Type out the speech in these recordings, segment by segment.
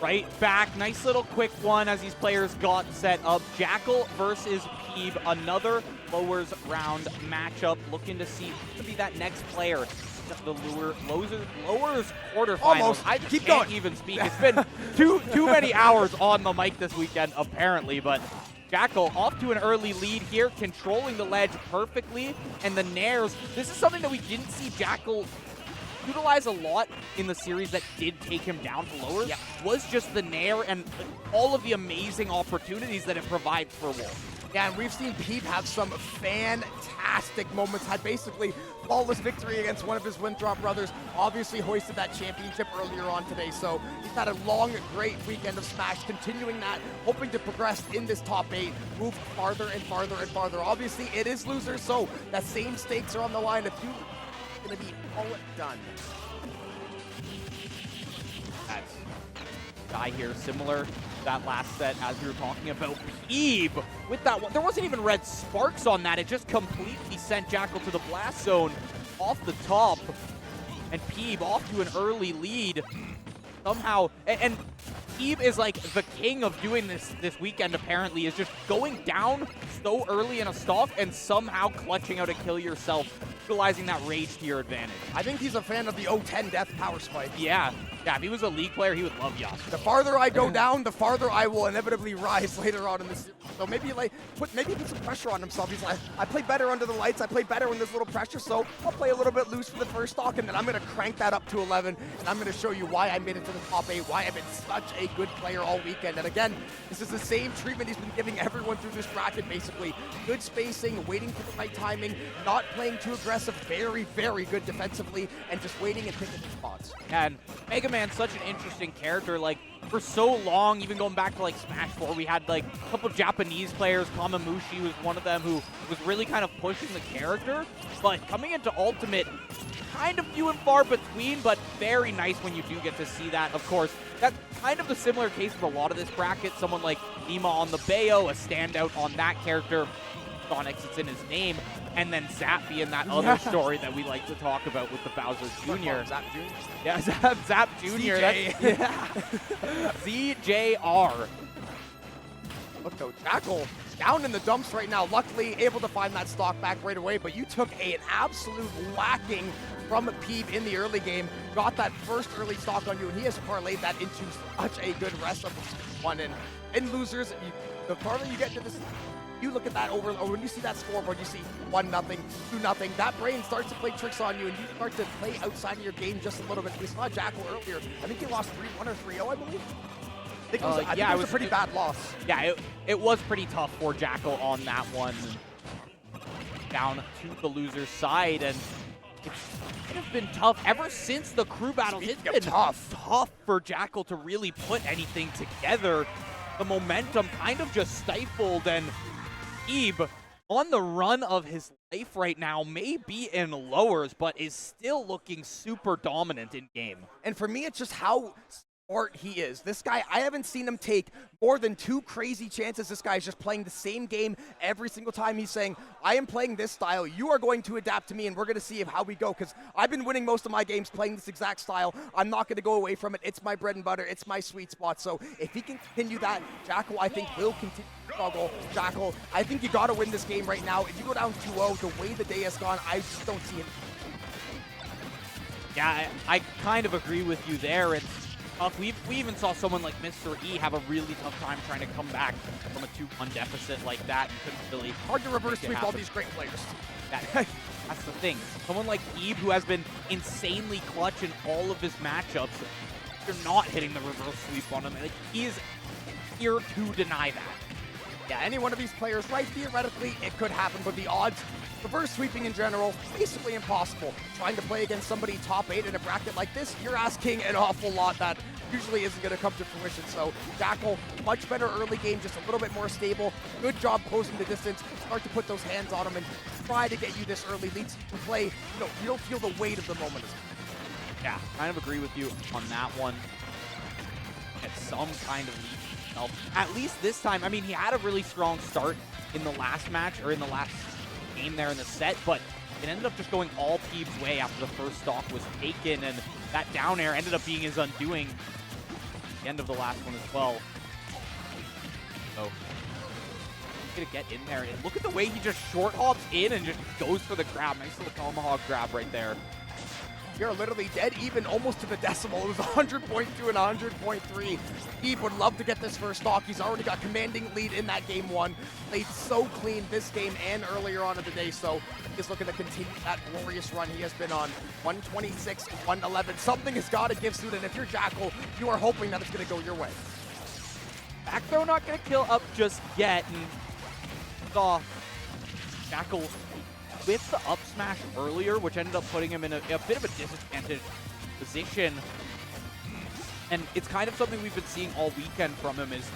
right back. Nice little quick one as these players got set up. Jakal versus Peeb, another lowers round matchup. Looking to see who's to be that next player. The lowers quarterfinals. Almost. I just Keep can't going. even speak. It's been too many hours on the mic this weekend, apparently. But Jakal off to an early lead here, controlling the ledge perfectly. And the nairs, this is something that we didn't see Jakal utilize a lot in the series that did take him down to lowers, was just the nair and all of the amazing opportunities that it provides for Wolf. Yeah, and we've seen Peeb have some fantastic moments, had basically flawless victory against one of his Winthrop brothers, obviously hoisted that championship earlier on today, so he's had a long, great weekend of Smash, continuing that, hoping to progress in this top 8, move farther and farther and farther. Obviously, it is losers, so that same stakes are on the line. If you going to be all done. That's guy here, similar to that last set as we were talking about. Peeb with that one. There wasn't even red sparks on that. It just completely sent Jakal to the blast zone off the top. And Peeb off to an early lead. Somehow, and Peeb is like the king of doing this weekend, apparently, is just going down so early in a stock and somehow clutching out a kill yourself, utilizing that rage to your advantage. I think he's a fan of the 0-10 death power spike. Yeah, if he was a League player, he would love Yas. The farther I go down, the farther I will inevitably rise later on in this. So maybe like put some pressure on himself. He's like, I play better under the lights. I play better when there's a little pressure. So I'll play a little bit loose for the first stock, and then I'm going to crank that up to 11, and I'm going to show you why I made it to the top 8, why I've been such a good player all weekend. And again, this is the same treatment he's been giving everyone through this bracket, basically. Good spacing, waiting for the right timing, not playing too aggressive, very, very good defensively, and just waiting and picking the spots. And Mega Man's such an interesting character. Like, for so long, even going back to like Smash 4, we had like a couple Japanese players. Kamamushi was one of them who was really kind of pushing the character. But coming into Ultimate, kind of few and far between, but very nice when you do get to see that. Of course, that's kind of the similar case with a lot of this bracket. Someone like Nima on the Bayo, a standout on that character. Sonics, it's in his name. And then Zap being that other story that we like to talk about with the Bowser Jr. Zap Jr.? Yeah, Zap Jr. ZJR. Look though, Jakal down in the dumps right now, luckily able to find that stock back right away, but you took an absolute whacking from Peeb in the early game, got that first early stock on you, and he has parlayed that into such a good rest of the one. And in losers, the farther you get into this, you look at that or when you see that scoreboard, you see 1-0, 2-0, that brain starts to play tricks on you, and you start to play outside of your game just a little bit. We saw Jakal earlier. I think he lost 3-1 or 3-0, I believe. I think it was a pretty bad loss. Yeah, it was pretty tough for Jakal on that one. Down to the loser's side, and it's kind of been tough ever since the crew battle. It's been tough for Jakal to really put anything together. The momentum kind of just stifled, and Peeb on the run of his life right now, may be in lowers, but is still looking super dominant in game. And for me, it's just how smart he is. This guy, I haven't seen him take more than 2 crazy chances. This guy is just playing the same game every single time. He's saying, I am playing this style. You are going to adapt to me, and we're going to see how we go, because I've been winning most of my games playing this exact style. I'm not going to go away from it. It's my bread and butter. It's my sweet spot. So if he can continue that, Jakal, I think, will continue to struggle. Jakal, I think you got to win this game right now. If you go down 2-0, the way the day has gone, I just don't see it. Yeah, I kind of agree with you there. It's tough. We even saw someone like Mr. E have a really tough time trying to come back from a 2-1 deficit like that. And couldn't really hard to reverse sweep all these great players. That's the thing. Someone like Peeb, who has been insanely clutch in all of his matchups, you're not hitting the reverse sweep on him. Like, he is here to deny that. Yeah, any one of these players, right, theoretically, it could happen, but the odds, reverse sweeping in general, basically impossible. Trying to play against somebody top 8 in a bracket like this, you're asking an awful lot that usually isn't going to come to fruition. So Jakal, much better early game, just a little bit more stable. Good job closing the distance. Start to put those hands on him and try to get you this early lead to play. You don't feel the weight of the moment. Yeah, kind of agree with you on that one. Get some kind of lead. At least this time, I mean, he had a really strong start in the last match, or in the last game there in the set, but it ended up just going all Peeb's way after the first stock was taken, and that down air ended up being his undoing. the end of the last one as well. So, to get in there, and look at the way he just short hops in and just goes for the grab. Nice little tomahawk grab right there. You're literally dead even, almost to the decimal. It was 100.2 and 100.3. Peeb would love to get this first stock. He's already got commanding lead in that game one. Played so clean this game and earlier on in the day, so he's looking to continue that glorious run he has been on. 126, 111. Something has got to give soon, and if you're Jakal, you are hoping that it's going to go your way. Back throw not going to kill up just yet, and saw Jakal with the up smash earlier, which ended up putting him in a bit of a disadvantaged position. And it's kind of something we've been seeing all weekend from him, is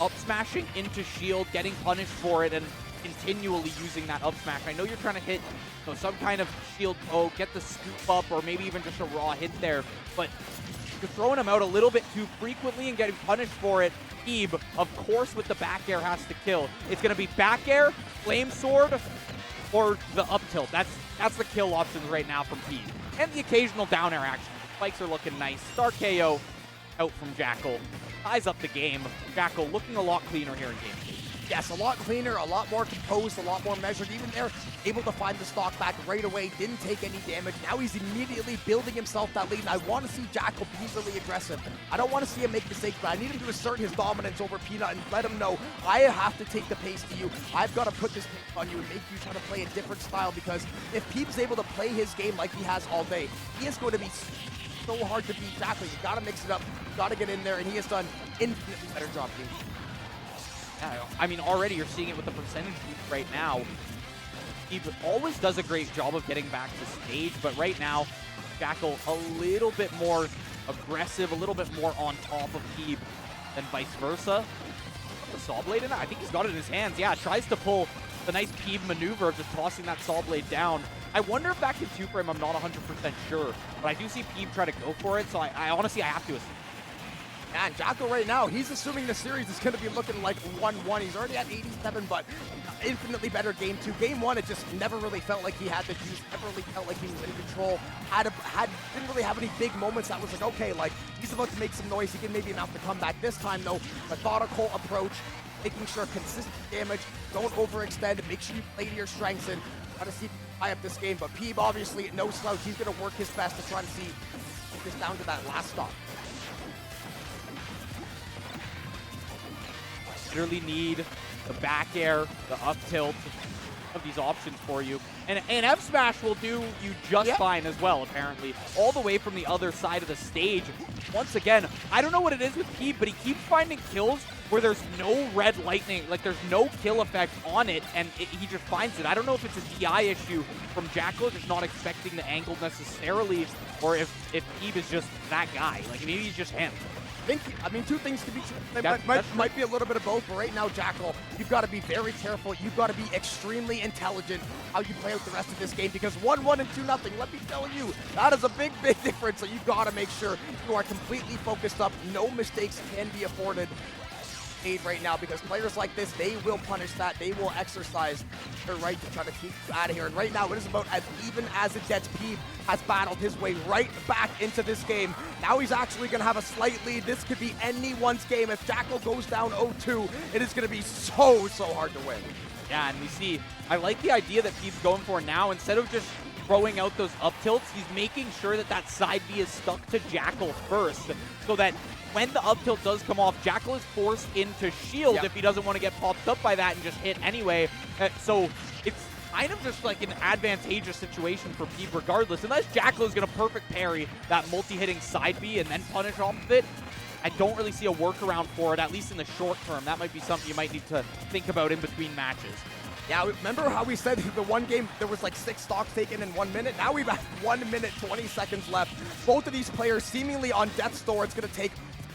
up smashing into shield, getting punished for it, and continually using that up smash. I know you're trying to hit some kind of shield poke, get the scoop up, or maybe even just a raw hit there, but you're throwing him out a little bit too frequently and getting punished for it. Peeb, of course, with the back air has to kill. It's going to be back air, flame sword, or the up tilt. That's the kill options right now from Peeb. And the occasional down air action. The spikes are looking nice. Star KO out from Jakal. Ties up the game. Jakal looking a lot cleaner here in game 2. Yes, a lot cleaner, a lot more composed, a lot more measured. Even there, able to find the stock back right away, didn't take any damage. Now he's immediately building himself that lead, and I want to see Jakal be really aggressive. I don't want to see him make mistakes, but I need him to assert his dominance over Peanut and let him know, I have to take the pace to you. I've got to put this pace on you and make you try to play a different style, because if Peeb's able to play his game like he has all day, he is going to be so hard to beat Jakal. You got to mix it up, got to get in there, and he has done infinitely better job team. Yeah, I mean, already you're seeing it with the percentage boost right now. He always does a great job of getting back to stage, but right now, Jakal a little bit more aggressive, a little bit more on top of Peeb than vice versa. The saw blade in it? I think he's got it in his hands. Yeah, tries to pull the nice Peeb maneuver of just tossing that saw blade down. I wonder if that can two-frame, I'm not 100% sure, but I do see Peeb try to go for it, so I honestly, I have to assume. And Jakal right now, he's assuming the series is going to be looking like 1-1. He's already at 87, but infinitely better game 2. Game 1, it just never really felt like he had the juice, never really felt like he was in control. Didn't really have any big moments that was like, okay, like, he's about to make some noise. He can maybe enough to come back. This time, though, methodical approach, making sure consistent damage, don't overextend, make sure you play to your strengths, and try to see high up this game. But Peeb, obviously, no slouch. He's going to work his best to try to see this down to that last stop. Literally need the back air, the up tilt of these options for you. And F smash will do you just fine as well, apparently. All the way from the other side of the stage. Once again, I don't know what it is with Peeb, but he keeps finding kills where there's no red lightning, like there's no kill effect on it, and he just finds it. I don't know if it's a DI issue from Jakal, just not expecting the angle necessarily, or if Peeb is just that guy. Like, maybe he's just him. I mean, two things could be true. Might be a little bit of both, but right now, Jakal, you've got to be very careful. You've got to be extremely intelligent how you play out the rest of this game, because 1-1 and 2-0, let me tell you, that is a big, big difference. So you've got to make sure you are completely focused up. No mistakes can be afforded right now, because players like this, they will punish that. They will exercise their right to try to keep you out of here. And right now, it is about as even as it gets. Peeb has battled his way right back into this game. Now he's actually going to have a slight lead. This could be anyone's game. If Jakal goes down 0-2, it is going to be so hard to win. Yeah, and we see, I like the idea that Peeb's going for now. Instead of just throwing out those up tilts, he's making sure that that side B is stuck to Jakal first, so that when the up tilt does come off, Jakal is forced into shield if he doesn't want to get popped up by that and just hit anyway. So it's kind of just like an advantageous situation for Peeb regardless. Unless Jakal is going to perfect parry that multi-hitting side B and then punish off of it, I don't really see a workaround for it, at least in the short term. That might be something you might need to think about in between matches. Yeah, remember how we said the one game there was like 6 stocks taken in 1 minute? Now we've got 1 minute, 20 seconds left. Both of these players seemingly on death's door. It's going to take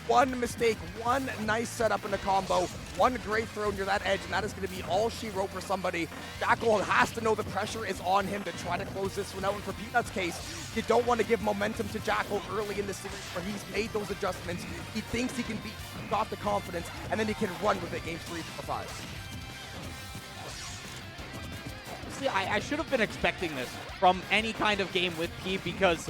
one mistake, one nice setup in the combo, one great throw near that edge, and that is going to be all she wrote for somebody. Jakal has to know the pressure is on him to try to close this one out. And for Peanut's case, you don't want to give momentum to Jakal early in the series where he's made those adjustments. He thinks he can beat, got the confidence, and then he can run with it games 3 or 5. See, I should have been expecting this from any kind of game with Peeb, because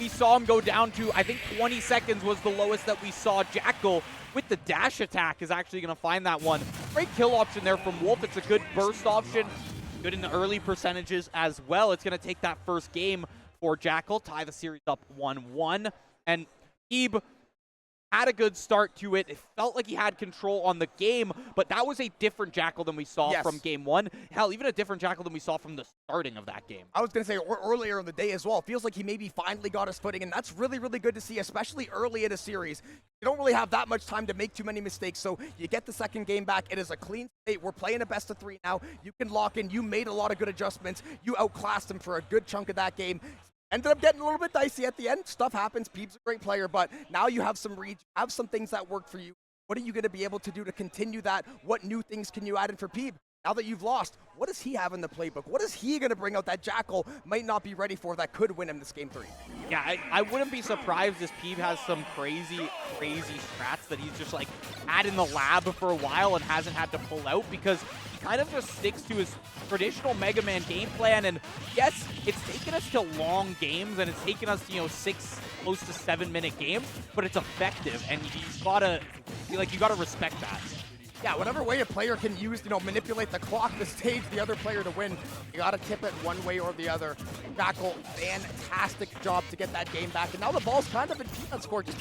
we saw him go down to, I think 20 seconds was the lowest that we saw. Jakal with the dash attack is actually going to find that one. Great kill option there from Wolf. It's a good burst option. Good in the early percentages as well. It's going to take that first game for Jakal, tie the series up 1-1. And Peab had a good start to it. It felt like he had control on the game, but that was a different Jakal than we saw from game one. Hell, even a different Jakal than we saw from the starting of that game. I was going to say earlier in the day as well. It feels like he maybe finally got his footing, and that's really, really good to see, especially early in a series. You don't really have that much time to make too many mistakes, so you get the second game back. It is a clean state. We're playing a best of 3 now. You can lock in. You made a lot of good adjustments. You outclassed him for a good chunk of that game. Ended up getting a little bit dicey at the end. Stuff happens. Peeb's a great player, but now you have some reads, you have some things that work for you. What are you going to be able to do to continue that? What new things can you add in for Peeb? Now that you've lost, what does he have in the playbook? What is he going to bring out that Jakal might not be ready for that could win him this game 3? Yeah, I wouldn't be surprised if Peeb has some crazy strats that he's just like had in the lab for a while and hasn't had to pull out, because he kind of just sticks to his traditional Mega Man game plan. And yes, it's taken us to long games and it's taken us, 6 close to 7-minute games, but it's effective, and you gotta respect that. Yeah, whatever way a player can use, manipulate the clock, the stage, the other player to win, you got to tip it one way or the other. Jakal, fantastic job to get that game back. And now the ball's kind of in Peanut's court. Just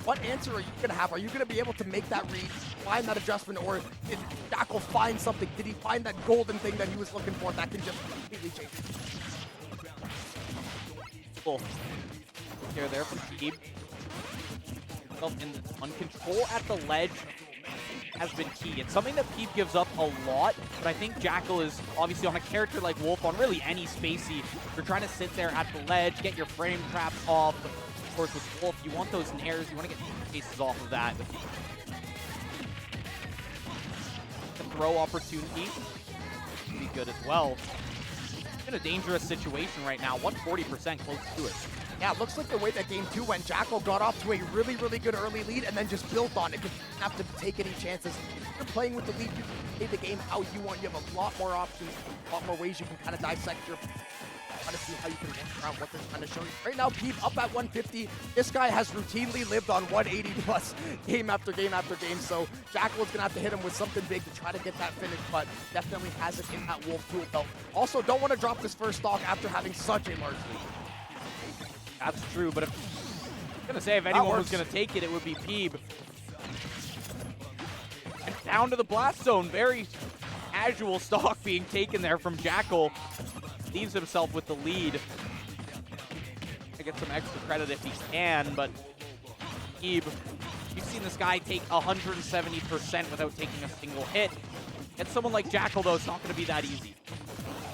what answer are you going to have? Are you going to be able to make that read, find that adjustment, or did Jakal find something? Did he find that golden thing that he was looking for that can just completely change it? Cool. There from Peeb. On control at the ledge has been key. It's something that Peeb gives up a lot, but I think Jakal is obviously on a character like Wolf, on really any spacey. You're trying to sit there at the ledge, get your frame traps off. Of course, with Wolf, you want those nairs, you want to get faces off of that. The throw opportunity would be good as well. In a dangerous situation right now, 140% close to it. Yeah, it looks like the way that game 2 went, Jakal got off to a really, really good early lead and then just built on it. Didn't have to take any chances. If you're playing with the lead, you can play the game how you want. You have a lot more options, a lot more ways you can kind of dissect your... Try to see how you can work around what they're trying to show you. Right now, Peeb up at 150. This guy has routinely lived on 180 plus game after game after game, so Jakal is going to have to hit him with something big to try to get that finish, but definitely has it in that Wolf tool belt. Also, don't want to drop this first stock after having such a large lead. That's true, but I'm going to say if anyone was going to take it, it would be Peeb. And down to the blast zone. Very casual stock being taken there from Jakal. Leaves himself with the lead. I get some extra credit if he can, but Peeb, you've seen this guy take 170% without taking a single hit. Get someone like Jakal, though, it's not going to be that easy.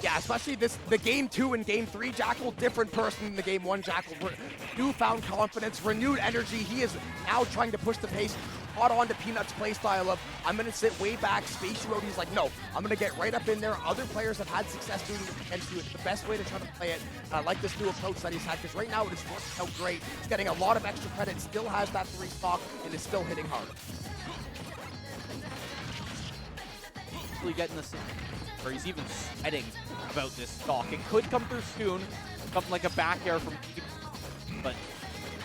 Yeah, especially the game 2 and game 3, Jakal, different person than the game 1 Jakal. Newfound confidence, renewed energy. He is now trying to push the pace, caught on to Peanut's playstyle of, I'm going to sit way back, space you out. He's like, no, I'm going to get right up in there. Other players have had success doing it against you. It's the best way to try to play it. I like this new approach that he's had, because right now it is working out great. He's getting a lot of extra credit, still has that 3 stock, and is still hitting hard. Really getting this, or he's even sweating about this stock. It could come through soon, something like a back air from Peeb, but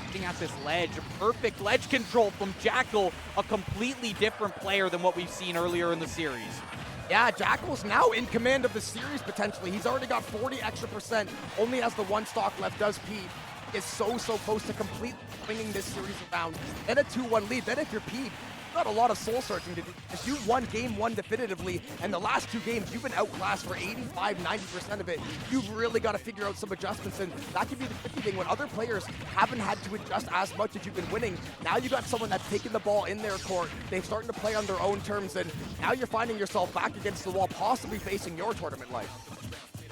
looking at this ledge, perfect ledge control from Jakal, a completely different player than what we've seen earlier in the series. Yeah, Jakal's now in command of the series potentially. He's already got 40 extra percent, only has the 1 stock left. Does Peeb is so close to completely winning this series around. Then a 2-1 lead. Then if you're Peeb, got a lot of soul searching to do. If you won game 1 definitively, and the last 2 games you've been outclassed for 85-90% of it, you've really got to figure out some adjustments, and that could be the tricky thing when other players haven't had to adjust as much as you've been winning. Now you got someone that's taking the ball in their court, they're starting to play on their own terms, and now you're finding yourself back against the wall, possibly facing your tournament life.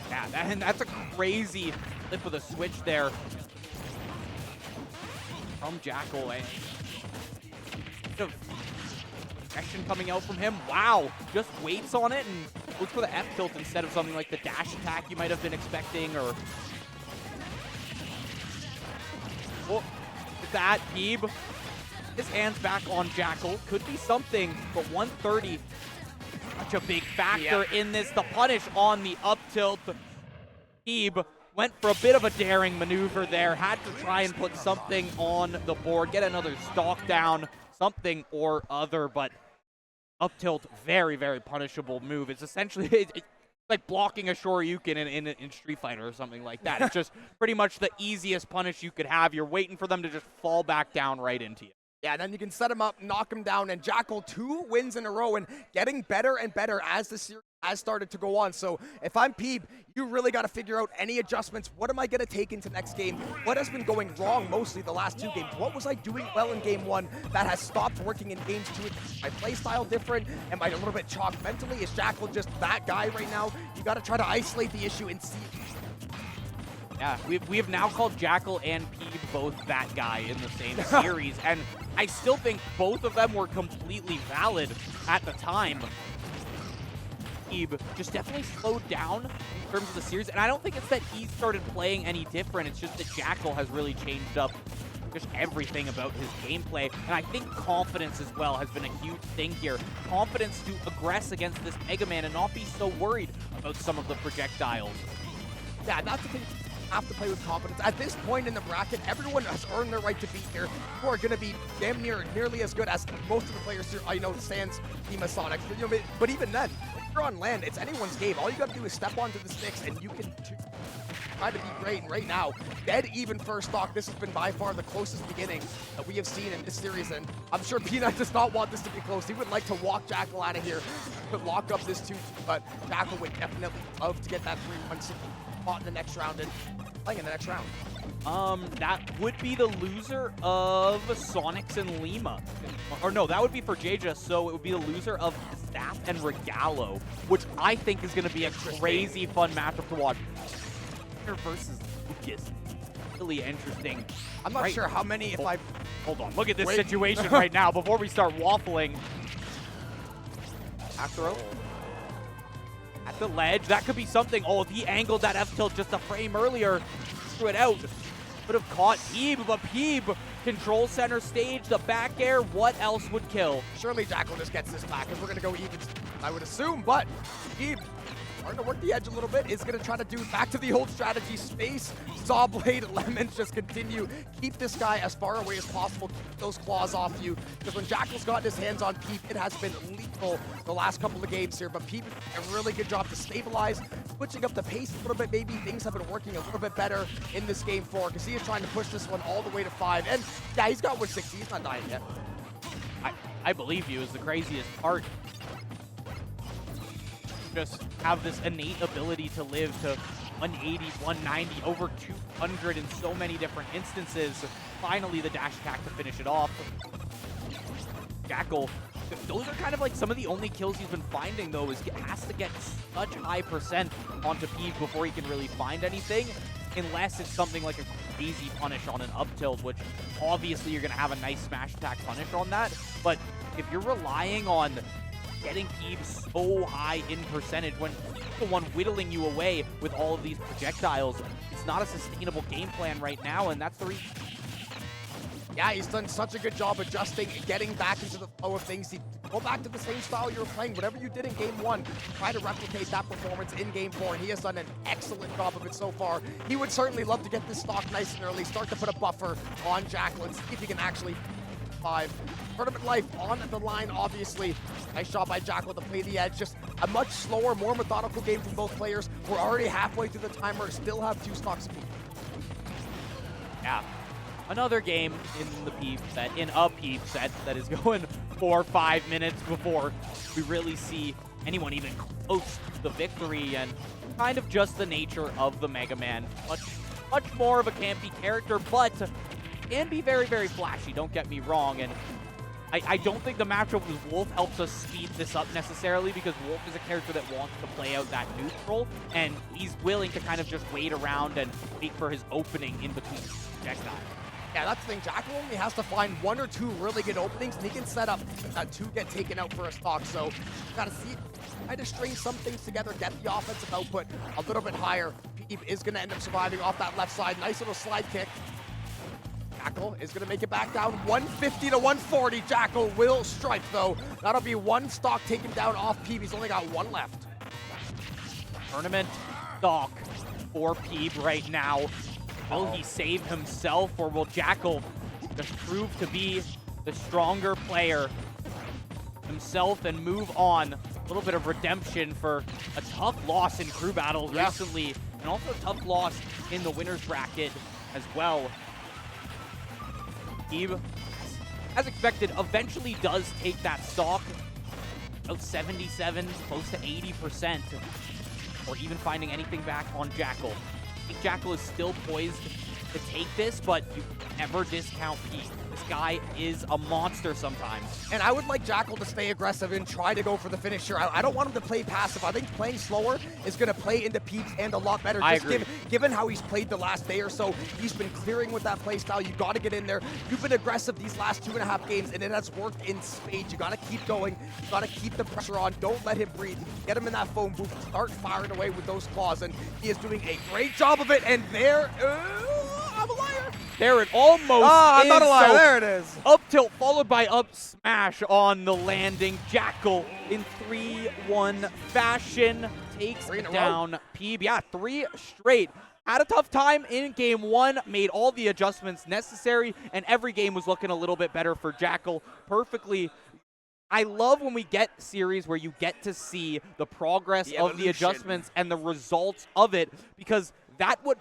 Yeah, and that's a crazy flip of the switch there from Jakal. Action coming out from him. Wow, just waits on it and looks for the F tilt instead of something like the dash attack you might have been expecting. Or with that, Peeb, his hands back on Jakal. Could be something, but 130, such a big factor in this. The punish on the up tilt. Peeb went for a bit of a daring maneuver there, had to try and put something on the board, get another stock down, something or other, but up tilt, very, very punishable move. It's essentially it's like blocking a Shoryuken in Street Fighter or something like that. It's just pretty much the easiest punish you could have. You're waiting for them to just fall back down right into you. Yeah, then you can set him up, knock him down, and Jakal 2 wins in a row and getting better and better as the series has started to go on. So if I'm Peeb, you really got to figure out any adjustments. What am I going to take into next game? What has been going wrong mostly the last 2 games? What was I doing well in game 1 that has stopped working in games 2? Is my play style different? Am I a little bit chalked mentally? Is Jakal just that guy right now? You got to try to isolate the issue and see. Yeah, we have now called Jakal and Peeb both that guy in the same series, and I still think both of them were completely valid at the time. Peeb just definitely slowed down in terms of the series, and I don't think it's that he started playing any different, it's just that Jakal has really changed up just everything about his gameplay, and I think confidence as well has been a huge thing here. Confidence to aggress against this Mega Man and not be so worried about some of the projectiles. Yeah, that's the thing. Have to play with confidence. At this point in the bracket, everyone has earned their right to be here. You are going to be damn nearly as good as most of the players here. I know Sans, Team Sonic, but even then, when you're on land, it's anyone's game. All you got to do is step onto the sticks, and you can try to be great. And right now, dead even first stock. This has been by far the closest beginning that we have seen in this series, and I'm sure Peanut does not want this to be close. He would like to walk Jakal out of here, but lock up this 2, but Jakal would definitely love to get that 3-1 spot in the next round and playing in the next round. That would be the loser of Sonics and Lima. Or no, that would be for Jaja, so it would be the loser of Staff and Regalo, which I think is going to be a crazy fun matchup to watch. Versus Lucas. Really interesting. I'm not sure how many, if I... Hold on, look at this situation right now before we start waffling. Back throw. At the ledge, that could be something. Oh, if he angled that F tilt just a frame earlier, threw it out. Would have caught Peeb, but Peeb control center stage, the back air. What else would kill? Surely Jakal just gets this back, and we're gonna go even, I would assume, but Peeb, starting to work the edge a little bit, is going to try to do back to the old strategy. Space, Saw Blade, Lemons just continue. Keep this guy as far away as possible. Keep those claws off you. Because when Jakal's gotten his hands on Peeb, it has been lethal the last couple of games here. But Peeb did a really good job to stabilize, switching up the pace a little bit. Maybe things have been working a little bit better in this game 4, because he is trying to push this one all the way to 5. And yeah, he's got 160. He's not dying yet. I believe you is the craziest part. Just have this innate ability to live to 180, 190, over 200 in so many different instances. Finally, the dash attack to finish it off. Jakal, those are kind of like some of the only kills he's been finding, though, is has to get such high percent onto Peeb before he can really find anything, unless it's something like a crazy punish on an up tilt, which obviously you're going to have a nice smash attack punish on that. But if you're relying on getting Peeb so high in percentage when he's the one whittling you away with all of these projectiles, it's not a sustainable game plan right now, and that's the reason. Yeah, he's done such a good job adjusting, getting back into the flow of things. He go back to the same style you were playing. Whatever you did in game 1, try to replicate that performance in game 4, and he has done an excellent job of it so far. He would certainly love to get this stock nice and early, start to put a buffer on Jakal and see if he can actually 5. Tournament life on the line, obviously. Nice shot by Jakal to play the edge. Just a much slower, more methodical game from both players. We're already halfway through the timer, still have 2 stocks. Yeah. Another game in the Peeb set, in a Peeb set that is going 4 or 5 minutes before we really see anyone even close to the victory, and kind of just the nature of the Mega Man. Much more of a campy character, but can be very, very flashy, don't get me wrong. And I don't think the matchup with Wolf helps us speed this up necessarily, because Wolf is a character that wants to play out that neutral, and he's willing to kind of just wait around and wait for his opening in between projectiles. Yeah, that's the thing. Jakal only has to find 1 or 2 really good openings, and he can set up that 2 get taken out for a stock. So you gotta see, try to string some things together, get the offensive output a little bit higher. Peeb is gonna end up surviving off that left side. Nice little slide kick. Jakal is gonna make it back down 150 to 140. Jakal will strike though. That'll be 1 stock taken down off Peeb. He's only got 1 left. Tournament stock for Peab right now. Will he save himself, or will Jakal just prove to be the stronger player himself and move on? A little bit of redemption for a tough loss in crew battles recently, and also a tough loss in the winner's bracket as well. Peab, as expected, eventually does take that stock. About 77, close to 80%, or even finding anything back on Jakal. I think Jakal is still poised to take this, but you never discount Peab. This guy is a monster sometimes. And I would like Jakal to stay aggressive and try to go for the finisher. I don't want him to play passive. I think playing slower is going to play into Peab's hand a lot better. I agree. Given how he's played the last day or so, he's been clearing with that play style. You got to get in there. You've been aggressive these last 2.5 games, and it has worked in spades. You got to keep going. You got to keep the pressure on. Don't let him breathe. Get him in that phone booth. Start firing away with those claws, and he is doing a great job of it. And there, I'm a liar. There it almost I'm is. not a liar. So there it is. up tilt followed by up smash on the landing. Jakal in 3-1 fashion takes down Peab. Yeah, 3 straight. Had a tough time in game 1, made all the adjustments necessary, and every game was looking a little bit better for Jakal. Perfectly. I love when we get series where you get to see the progress of the adjustments and the results of it, because that would